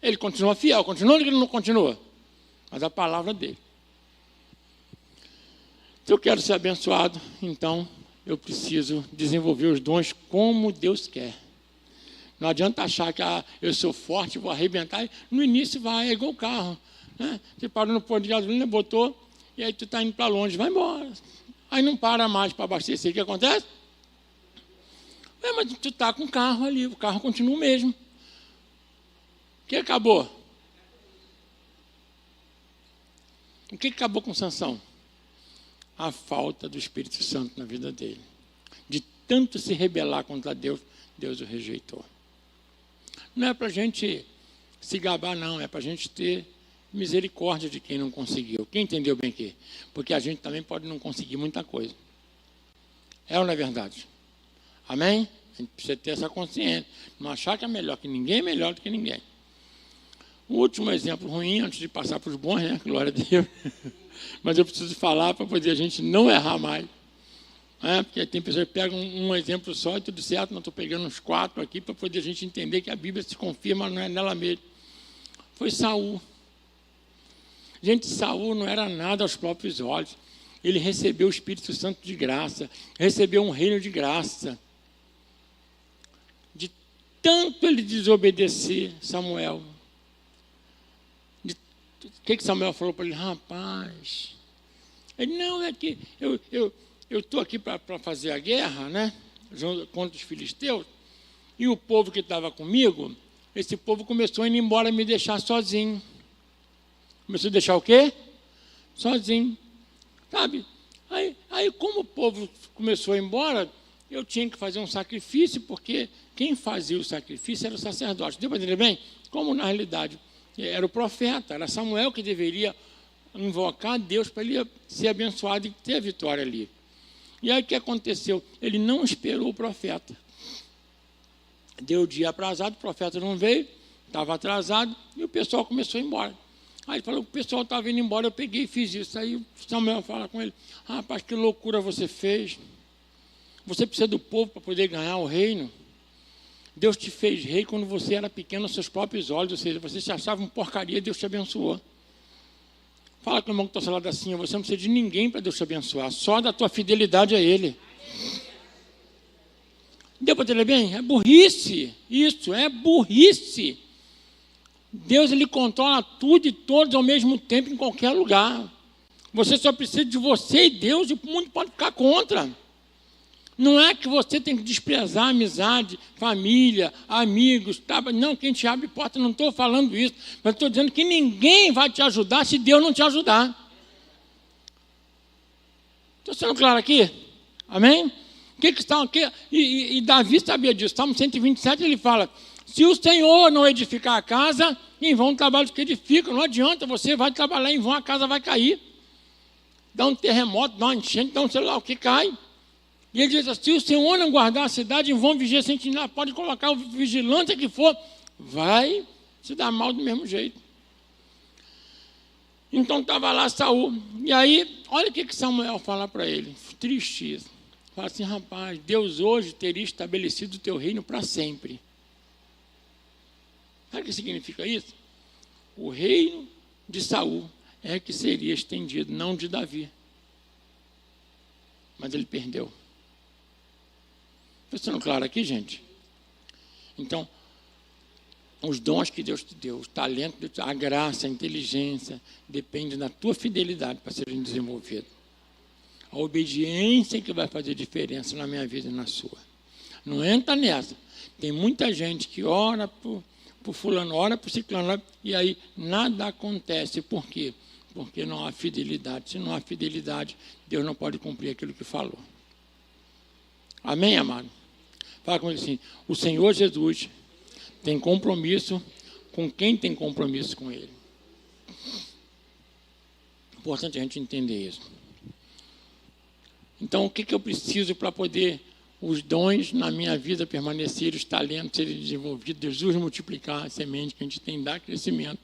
Ele continua fiel. Continua ou ele não continua? Mas a palavra dele. Se eu quero ser abençoado, então eu preciso desenvolver os dons como Deus quer. Não adianta achar que eu sou forte, vou arrebentar. No início é igual o carro. Né? Você parou no posto de gasolina, botou, e aí tu está indo para longe, vai embora. Aí não para mais para abastecer. O que acontece? Mas tu está com o carro ali, o carro continua o mesmo. O que acabou? O que acabou com Sansão? A falta do Espírito Santo na vida dele. De tanto se rebelar contra Deus, Deus o rejeitou. Não é para a gente se gabar, não. É para a gente ter misericórdia de quem não conseguiu. Quem entendeu bem aqui? Porque a gente também pode não conseguir muita coisa. É ou não é verdade? Amém? A gente precisa ter essa consciência. Não achar que é melhor que ninguém, é melhor do que ninguém. O último exemplo ruim, antes de passar para os bons, né? Glória a Deus. Mas eu preciso falar para poder a gente não errar mais. Porque tem pessoas que pegam um exemplo só e tudo certo, não estou pegando uns 4 aqui para poder a gente entender que a Bíblia se confirma, não é nela mesma. Foi Saul. Gente, Saul não era nada aos próprios olhos. Ele recebeu o Espírito Santo de graça, recebeu um reino de graça. De tanto ele desobedecer Samuel. O que Samuel falou para ele? Rapaz, ele não, é que eu estou aqui para fazer a guerra, né, contra os filisteus, e o povo que estava comigo, esse povo começou a ir embora me deixar sozinho. Começou a deixar o quê? Sozinho. Sabe? Aí como o povo começou a ir embora, eu tinha que fazer um sacrifício, porque quem fazia o sacrifício era o sacerdote. Deu para entender bem? Como na realidade era o profeta, era Samuel que deveria invocar Deus para ele ser abençoado e ter a vitória ali. E aí o que aconteceu? Ele não esperou o profeta. Deu o dia atrasado, o profeta não veio, estava atrasado, e o pessoal começou a ir embora. Aí ele falou, o pessoal estava indo embora, eu peguei e fiz isso. Aí Samuel fala com ele, rapaz, que loucura você fez. Você precisa do povo para poder ganhar o reino. Deus te fez rei quando você era pequeno aos seus próprios olhos, ou seja, você se achava uma porcaria, Deus te abençoou. Fala com o irmão que está ao seu lado assim, você não precisa de ninguém para Deus te abençoar, só da tua fidelidade a Ele. Deu para entender bem? É burrice, isso, é burrice. Deus, Ele controla tudo e todos ao mesmo tempo, em qualquer lugar. Você só precisa de você e Deus, e o mundo pode ficar contra. Não é que você tem que desprezar a amizade, família, amigos, tá? Não, quem te abre porta, não estou falando isso, mas estou dizendo que ninguém vai te ajudar se Deus não te ajudar. Estou sendo claro aqui? Amém? O que está aqui? E Davi sabia disso. Salmo 127, ele fala, se o Senhor não edificar a casa, em vão trabalhar os que edificam. Não adianta, você vai trabalhar em vão, a casa vai cair. Dá um terremoto, dá uma enchente, dá um sei lá o que cai. E ele diz assim, se o Senhor não guardar a cidade, em vão vigia sentinela, pode colocar o vigilante que for, vai se dar mal do mesmo jeito. Então estava lá Saul. E aí, olha o que Samuel fala para ele, triste isso. Fala assim, rapaz, Deus hoje teria estabelecido o teu reino para sempre. Sabe o que significa isso? O reino de Saul é que seria estendido, não de Davi. Mas ele perdeu. Estou sendo claro aqui, gente? Então, os dons que Deus te deu, o talento, a graça, a inteligência, depende da tua fidelidade para serem desenvolvidos. A obediência que vai fazer diferença na minha vida e na sua. Não entra nessa. Tem muita gente que ora por fulano, ora por ciclano, e aí nada acontece. Por quê? Porque não há fidelidade. Se não há fidelidade, Deus não pode cumprir aquilo que falou. Amém, amado? Fala comigo assim, o Senhor Jesus tem compromisso com quem tem compromisso com Ele. Importante a gente entender isso. Então, o que eu preciso para poder os dons na minha vida permanecerem, os talentos serem desenvolvidos, Jesus multiplicar a semente que a gente tem, dar crescimento?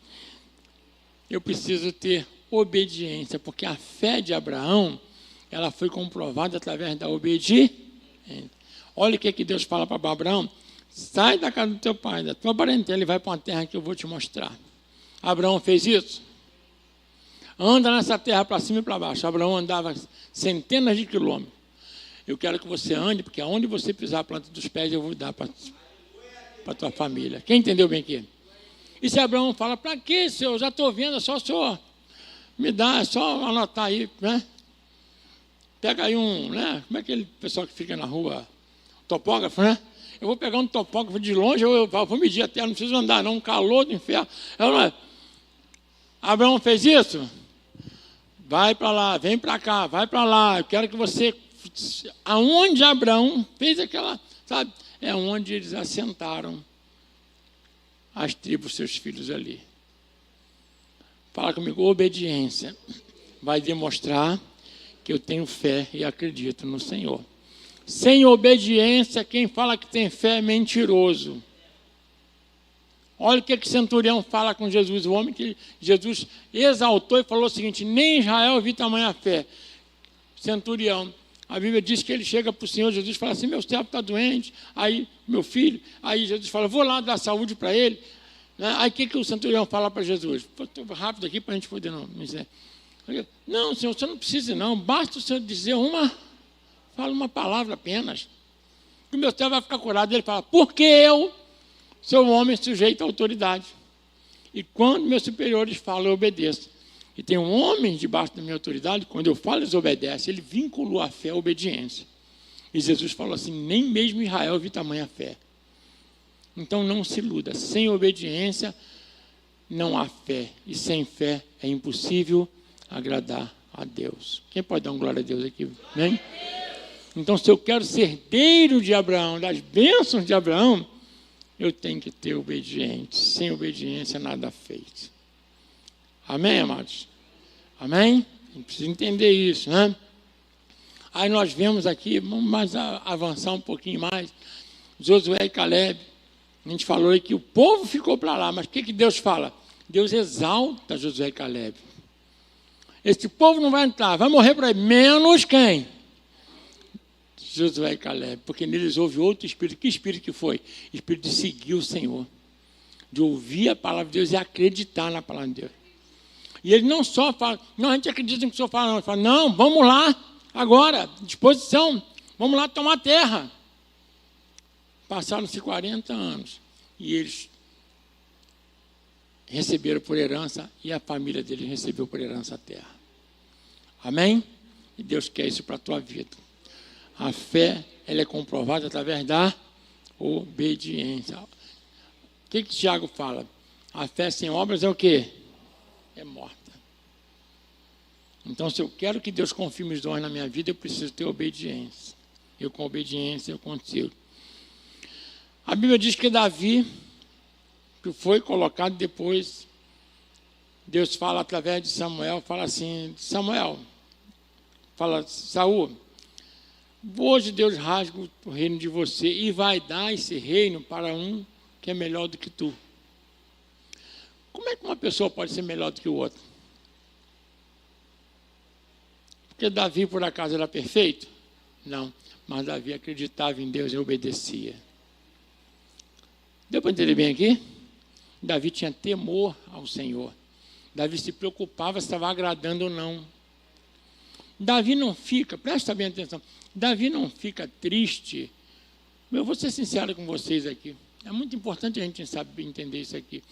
Eu preciso ter obediência, porque a fé de Abraão, ela foi comprovada através da obediência. Olha o que Deus fala para Abraão, sai da casa do teu pai, da tua parentela e vai para uma terra que eu vou te mostrar. Abraão fez isso? Anda nessa terra para cima e para baixo. Abraão andava centenas de quilômetros. Eu quero que você ande, porque aonde você pisar a planta dos pés, eu vou dar para a tua família. Quem entendeu bem aqui? E se Abraão fala, para quê, senhor? Já estou vendo, é só o senhor me dá, é só anotar aí, né? Pega aí né? Como é aquele pessoal que fica na rua, Topógrafo, né? Eu vou pegar um topógrafo de longe, eu vou medir a terra, não preciso andar, não, um calor do inferno. Abraão fez isso? Vai para lá, vem para cá, vai para lá. Eu quero que você... Aonde Abraão fez aquela... Sabe? É onde eles assentaram as tribos, seus filhos ali. Fala comigo, obediência vai demonstrar que eu tenho fé e acredito no Senhor. Sem obediência, quem fala que tem fé é mentiroso. Olha o que o centurião fala com Jesus, o homem que Jesus exaltou e falou o seguinte: nem em Israel vi tamanha fé. Centurião, a Bíblia diz que ele chega para o Senhor Jesus e fala assim: meu servo está doente, aí meu filho, aí Jesus fala: vou lá dar saúde para ele. Aí o que o centurião fala para Jesus? Estou rápido aqui para a gente poder não dizer. Não, Senhor, você não precisa não, basta o Senhor dizer fala uma palavra apenas, que o meu servo vai ficar curado. Ele fala: porque eu sou um homem sujeito à autoridade, e quando meus superiores falam, eu obedeço. E tem um homem debaixo da minha autoridade, quando eu falo, eles obedecem. Ele vinculou a fé à obediência. E Jesus falou assim: nem mesmo em Israel vi tamanha fé. Então não se iluda, sem obediência não há fé, e sem fé é impossível agradar a Deus. Quem pode dar uma glória a Deus aqui? Amém? Então, se eu quero ser herdeiro de Abraão, das bênçãos de Abraão, eu tenho que ter obediência. Sem obediência, nada feito. Amém, amados? Amém? A gente precisa entender isso, né? Aí nós vemos aqui, vamos mais avançar um pouquinho mais, Josué e Caleb. A gente falou aí que o povo ficou para lá, mas o que Deus fala? Deus exalta Josué e Caleb. Esse povo não vai entrar, vai morrer por aí, menos quem? Josué e Caleb, porque neles houve outro espírito. Que espírito que foi? Espírito de seguir o Senhor, de ouvir a palavra de Deus e acreditar na palavra de Deus. E ele não só fala, não, a gente acredita no que o Senhor fala, não. Ele fala: não, vamos lá, agora, disposição, vamos lá tomar terra. Passaram-se 40 anos e eles receberam por herança, e a família deles recebeu por herança a terra. Amém? E Deus quer isso para a tua vida. A fé, ela é comprovada através da obediência. O que Tiago fala? A fé sem obras é o quê? É morta. Então, se eu quero que Deus confirme os dons na minha vida, eu preciso ter obediência. Eu, com obediência, eu consigo. A Bíblia diz que Davi, que foi colocado depois, Deus fala através de Samuel, fala assim: Samuel, fala, Saul, hoje Deus rasga o reino de você e vai dar esse reino para um que é melhor do que tu. Como é que uma pessoa pode ser melhor do que o outro? Porque Davi, por acaso, era perfeito? Não, mas Davi acreditava em Deus e obedecia. Deu para entender bem aqui? Davi tinha temor ao Senhor. Davi se preocupava se estava agradando ou não. Davi não fica, presta bem atenção, Davi não fica triste. Eu vou ser sincero com vocês aqui. É muito importante a gente saber entender isso aqui.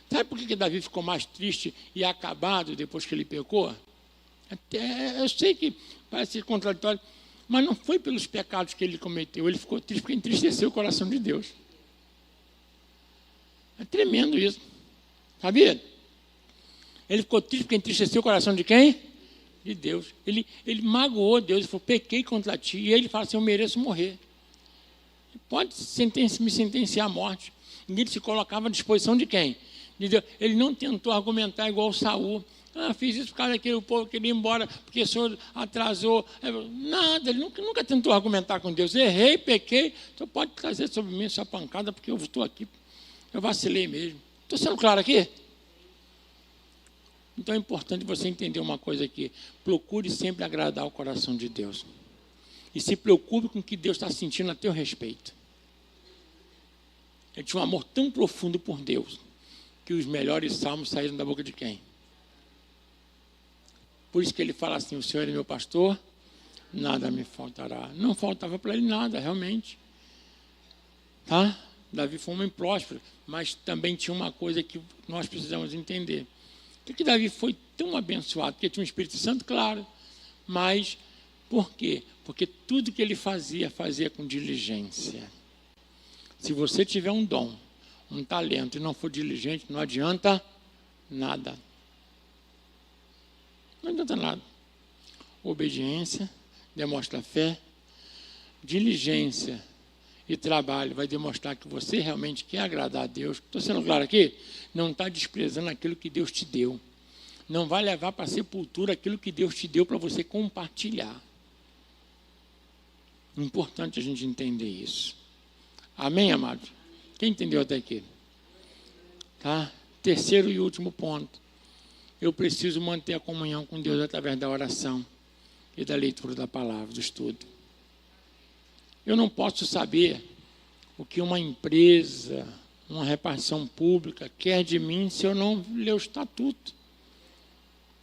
Sabe por que Davi ficou mais triste e acabado depois que ele pecou? Eu sei que parece contraditório, mas não foi pelos pecados que ele cometeu. Ele ficou triste porque entristeceu o coração de Deus. É tremendo isso. Sabia? Ele ficou triste porque entristeceu o coração de quem? De Deus. Ele magoou Deus. Ele falou: pequei contra ti. E ele fala assim: eu mereço morrer. Pode me sentenciar à morte. E ele se colocava à disposição de quem? De Deus. Ele não tentou argumentar igual Saul. Fiz isso por causa daquele povo que queria ir embora, porque o Senhor atrasou. Nada, ele nunca tentou argumentar com Deus. Errei, pequei. O Senhor pode trazer sobre mim essa pancada, porque eu estou aqui. Eu vacilei mesmo. Estou sendo claro aqui? Então é importante você entender uma coisa aqui. Procure sempre agradar o coração de Deus. E se preocupe com o que Deus está sentindo a teu respeito. Ele tinha um amor tão profundo por Deus, que os melhores salmos saíram da boca de quem? Por isso que ele fala assim: o Senhor é meu pastor, nada me faltará. Não faltava para ele nada, realmente. Tá? Davi foi um homem próspero, mas também tinha uma coisa que nós precisamos entender. Por que Davi foi tão abençoado? Porque tinha um Espírito Santo, claro, mas Por quê? Porque tudo que ele fazia com diligência. Se você tiver um dom, um talento e não for diligente, não adianta nada. Não adianta nada. Obediência demonstra fé, diligência e trabalho vai demonstrar que você realmente quer agradar a Deus. Estou sendo claro aqui? Não está desprezando aquilo que Deus te deu. Não vai levar para a sepultura aquilo que Deus te deu para você compartilhar. Importante a gente entender isso. Amém, amados? Quem entendeu até aqui? Tá? Terceiro e último ponto. Eu preciso manter a comunhão com Deus através da oração e da leitura da palavra, do estudo. Eu não posso saber o que uma empresa, uma repartição pública quer de mim se eu não ler o estatuto.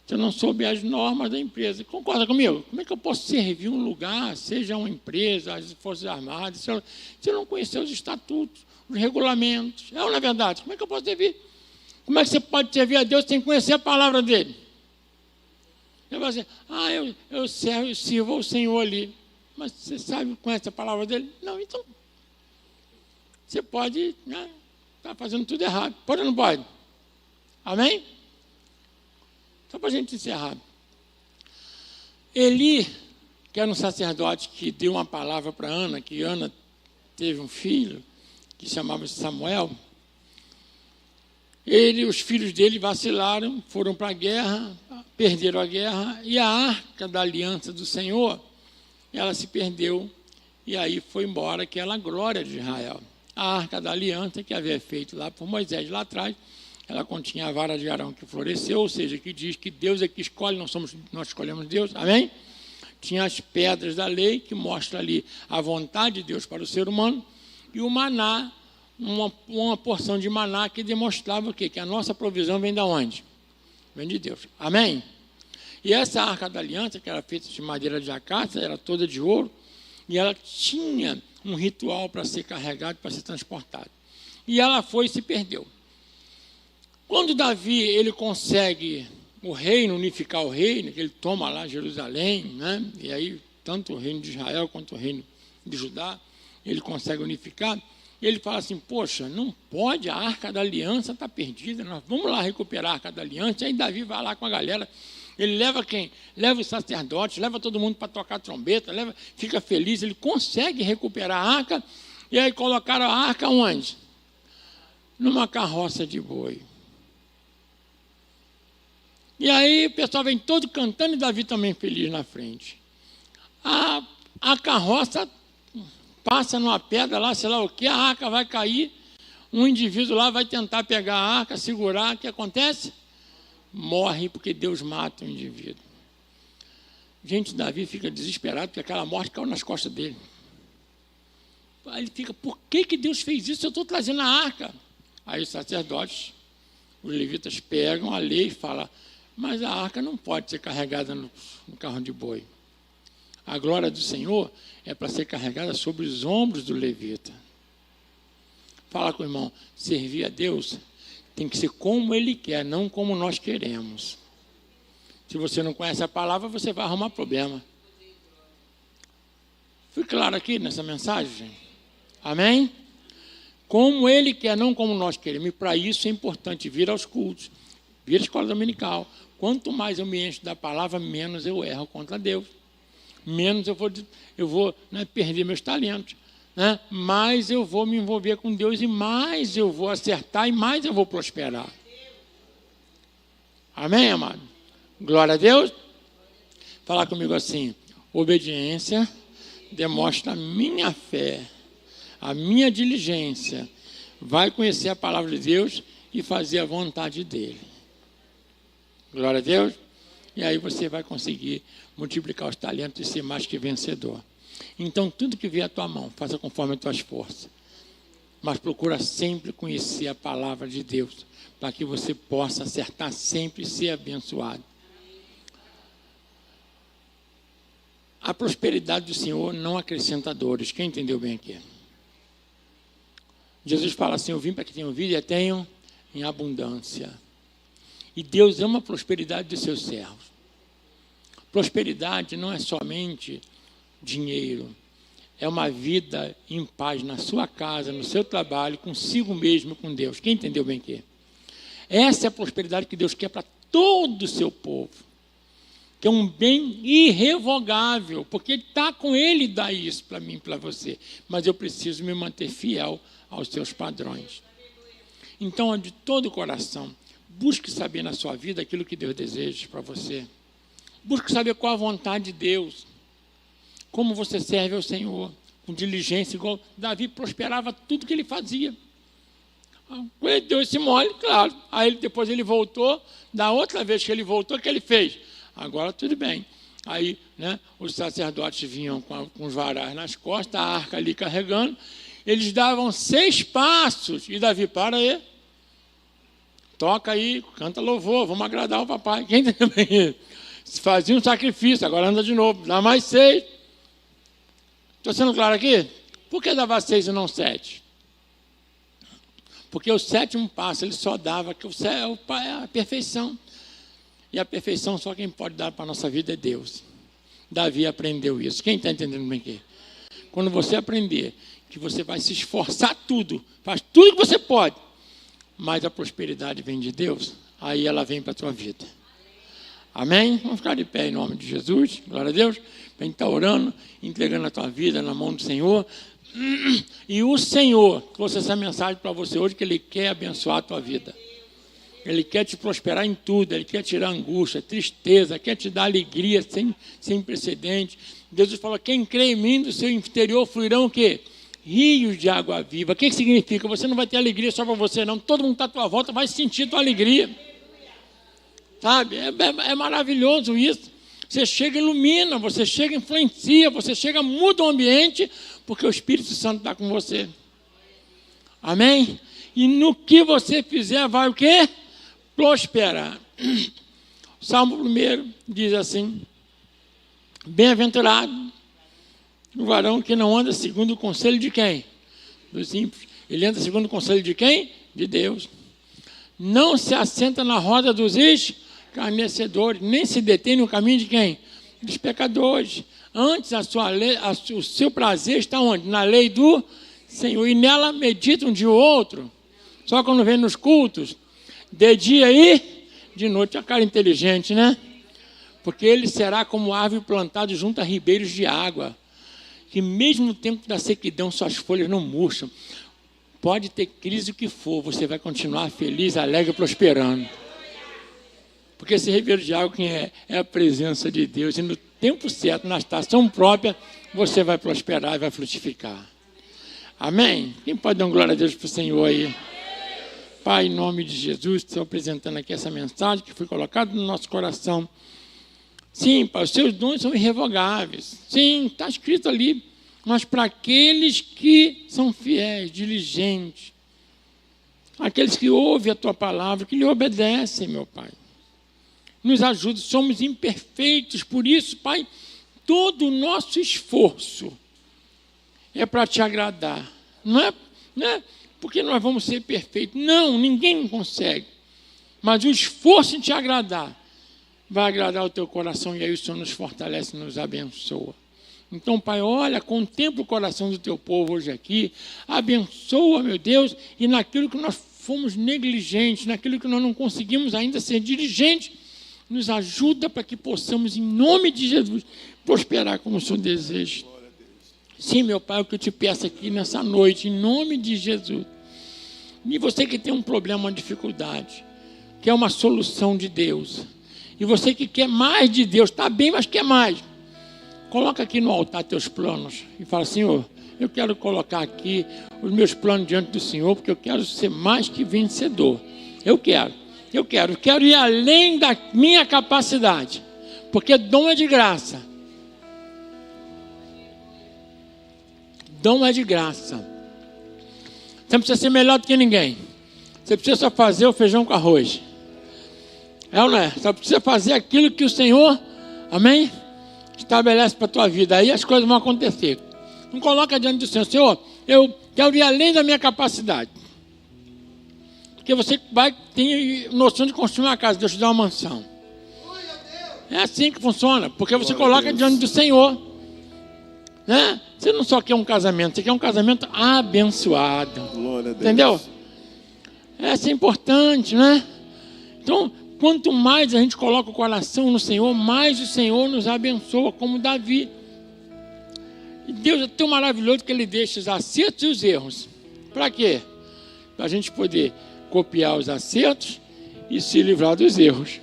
Se eu não souber as normas da empresa. Concorda comigo? Como é que eu posso servir um lugar, seja uma empresa, as Forças Armadas, se eu não conhecer os estatutos, os regulamentos? É ou não é verdade? Como é que eu posso servir? Como é que você pode servir a Deus sem conhecer a palavra dele? Ele vai dizer, eu sirvo ao Senhor ali. Mas você sabe, conhece a palavra dele? Não, então você pode estar fazendo tudo errado. Pode ou não pode? Amém? Só para a gente encerrar. Eli, que era um sacerdote que deu uma palavra para Ana, que Ana teve um filho, que chamava-se Samuel. Os filhos dele vacilaram, foram para a guerra, perderam a guerra, e a arca da aliança do Senhor, ela se perdeu, e aí foi embora aquela glória de Israel. A arca da aliança que havia feito lá por Moisés lá atrás, ela continha a vara de Arão que floresceu, ou seja, que diz que Deus é que escolhe, nós escolhemos Deus, amém? Tinha as pedras da lei, que mostra ali a vontade de Deus para o ser humano, e o maná, uma porção de maná que demonstrava o quê? Que a nossa provisão vem de onde? Vem de Deus, amém? E essa arca da aliança, que era feita de madeira de acácia, era toda de ouro, e ela tinha um ritual para ser carregado, para ser transportado. E ela foi e se perdeu. Quando Davi ele consegue o reino, unificar o reino, que ele toma lá Jerusalém, né? E aí tanto o reino de Israel quanto o reino de Judá, ele consegue unificar, ele fala assim, poxa, não pode, a arca da aliança está perdida, nós vamos lá recuperar a arca da aliança. E aí Davi vai lá com a galera, ele leva quem? Leva os sacerdotes, leva todo mundo para tocar trombeta, fica feliz, ele consegue recuperar a arca, e aí colocaram a arca onde? Numa carroça de boi. E aí o pessoal vem todo cantando e Davi também feliz na frente. A carroça passa numa pedra lá, sei lá o que, a arca vai cair, um indivíduo lá vai tentar pegar a arca, segurar, o que acontece? Morre porque Deus mata o indivíduo. Gente, Davi fica desesperado porque aquela morte caiu nas costas dele. Aí ele fica, por que Deus fez isso? Eu estou trazendo a arca. Aí os sacerdotes, os levitas pegam a lei e falam, mas a arca não pode ser carregada no carro de boi. A glória do Senhor é para ser carregada sobre os ombros do levita. Fala com o irmão, servir a Deus tem que ser como Ele quer, não como nós queremos. Se você não conhece a palavra, você vai arrumar problema. Fui claro aqui nessa mensagem, gente? Amém? Como Ele quer, não como nós queremos. E para isso é importante vir aos cultos, vir à escola dominical. Quanto mais eu me encho da palavra, menos eu erro contra Deus. Menos eu vou perder meus talentos. Mais eu vou me envolver com Deus e mais eu vou acertar e mais eu vou prosperar. Amém, amado? Glória a Deus. Fala comigo assim, obediência demonstra a minha fé, a minha diligência, vai conhecer a palavra de Deus e fazer a vontade dEle. Glória a Deus. E aí você vai conseguir multiplicar os talentos e ser mais que vencedor. Então, tudo que vier à tua mão, faça conforme as tuas forças. Mas procura sempre conhecer a palavra de Deus, para que você possa acertar sempre e ser abençoado. A prosperidade do Senhor não acrescenta dores. Quem entendeu bem aqui? Jesus fala assim, eu vim para que tenham vida e a tenham em abundância. E Deus ama a prosperidade de seus servos. Prosperidade não é somente dinheiro. É uma vida em paz na sua casa, no seu trabalho, consigo mesmo, com Deus. Quem entendeu bem que? Essa é a prosperidade que Deus quer para todo o seu povo. Que é um bem irrevogável, porque Ele está com Ele e dá isso para mim e para você. Mas eu preciso me manter fiel aos seus padrões. Então, de todo o coração, busque saber na sua vida aquilo que Deus deseja para você. Busque saber qual a vontade de Deus. Como você serve ao Senhor, com diligência, igual Davi prosperava tudo que ele fazia. Ele deu esse mole, claro. Aí depois ele voltou, da outra vez que ele voltou, o que ele fez? Agora tudo bem. Aí, né, os sacerdotes vinham com os varais nas costas, a arca ali carregando, eles davam 6 passos, e Davi, para aí, toca aí, canta louvor, vamos agradar o papai. Quem entendeu bem isso? Fazia um sacrifício, agora anda de novo, dá mais 6. Estou sendo claro aqui? Por que dava 6 e não 7? Porque o 7º passo ele só dava, que é a perfeição. E a perfeição só quem pode dar para a nossa vida é Deus. Davi aprendeu isso. Quem está entendendo bem aqui? Quando você aprender que você vai se esforçar tudo, faz tudo que você pode, mas a prosperidade vem de Deus, aí ela vem para a tua vida. Amém? Vamos ficar de pé em nome de Jesus. Glória a Deus. Para a gente estar orando, entregando a tua vida na mão do Senhor. E o Senhor trouxe essa mensagem para você hoje, que Ele quer abençoar a tua vida. Ele quer te prosperar em tudo. Ele quer tirar angústia, tristeza, quer te dar alegria sem precedente. Jesus falou, quem crê em mim, do seu interior fluirão o quê? Rios de água viva. O que significa? Você não vai ter alegria só para você, não. Todo mundo está à tua volta vai sentir a tua alegria. Sabe? É maravilhoso isso. Você chega e ilumina, você chega e influencia, você chega e muda o ambiente, porque o Espírito Santo está com você. Amém? E no que você fizer, vai o quê? Prosperar. O Salmo 1 diz assim, bem-aventurado o varão que não anda segundo o conselho de quem? Dos ímpios. Ele anda segundo o conselho de quem? De Deus. Não se assenta na roda dos escarnecedores, nem se detém no caminho de quem? Dos pecadores. Antes o seu prazer está onde? Na lei do Senhor. E nela medita um dia ou outro. Só quando vem nos cultos, de dia e de noite. A cara inteligente, né? Porque ele será como árvore plantada junto a ribeiros de água, que mesmo no tempo da sequidão suas folhas não murcham. Pode ter crise o que for, você vai continuar feliz, alegre, prosperando. Porque esse ribeiro de água quem é? É a presença de Deus. E no tempo certo, na estação própria, você vai prosperar e vai frutificar. Amém? Quem pode dar uma glória a Deus para o Senhor aí? Pai, em nome de Jesus, estou apresentando aqui essa mensagem que foi colocada no nosso coração. Sim, Pai, os seus dons são irrevogáveis. Sim, está escrito ali. Mas para aqueles que são fiéis, diligentes, aqueles que ouvem a Tua palavra, que lhe obedecem, meu Pai. Nos ajude, somos imperfeitos, por isso, Pai, todo o nosso esforço é para Te agradar. Não é porque nós vamos ser perfeitos. Não, ninguém consegue. Mas o esforço em Te agradar vai agradar o Teu coração e aí o Senhor nos fortalece e nos abençoa. Então, Pai, olha, contempla o coração do Teu povo hoje aqui, abençoa, meu Deus, e naquilo que nós fomos negligentes, naquilo que nós não conseguimos ainda ser diligentes, nos ajuda para que possamos, em nome de Jesus, prosperar como o Senhor deseja. Sim, meu Pai, é o que eu te peço aqui nessa noite, em nome de Jesus. E você que tem um problema, uma dificuldade, quer uma solução de Deus, e você que quer mais de Deus, está bem, mas quer mais, coloca aqui no altar teus planos e fala, Senhor, eu quero colocar aqui os meus planos diante do Senhor, porque eu quero ser mais que vencedor. Eu quero ir além da minha capacidade, porque dom é de graça. Dom é de graça. Você não precisa ser melhor do que ninguém. Você precisa só fazer o feijão com arroz. É ou não é? Só precisa fazer aquilo que o Senhor, amém? Estabelece para a tua vida, aí as coisas vão acontecer. Não coloca diante do Senhor, Senhor, eu quero ir além da minha capacidade. Porque você vai ter noção de construir uma casa, Deus te dá uma mansão. É assim que funciona, porque você coloca diante do Senhor. Né? Você não só quer um casamento, você quer um casamento abençoado. Glória a Deus. Entendeu? Essa é importante, né? Então, quanto mais a gente coloca o coração no Senhor, mais o Senhor nos abençoa, como Davi. E Deus é tão maravilhoso que Ele deixa os acertos e os erros. Para quê? Para a gente poder copiar os acertos e se livrar dos erros.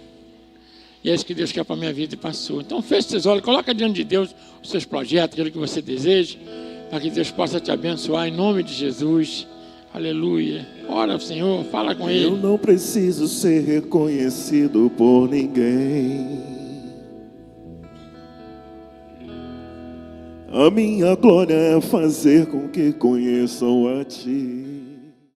E é isso que Deus quer para a minha vida e para a sua. Então feche seus olhos, coloca diante de Deus os seus projetos, aquilo que você deseja, para que Deus possa te abençoar em nome de Jesus. Aleluia. Ora ao Senhor, fala com Ele. Eu não preciso ser reconhecido por ninguém. A minha glória é fazer com que conheçam a Ti.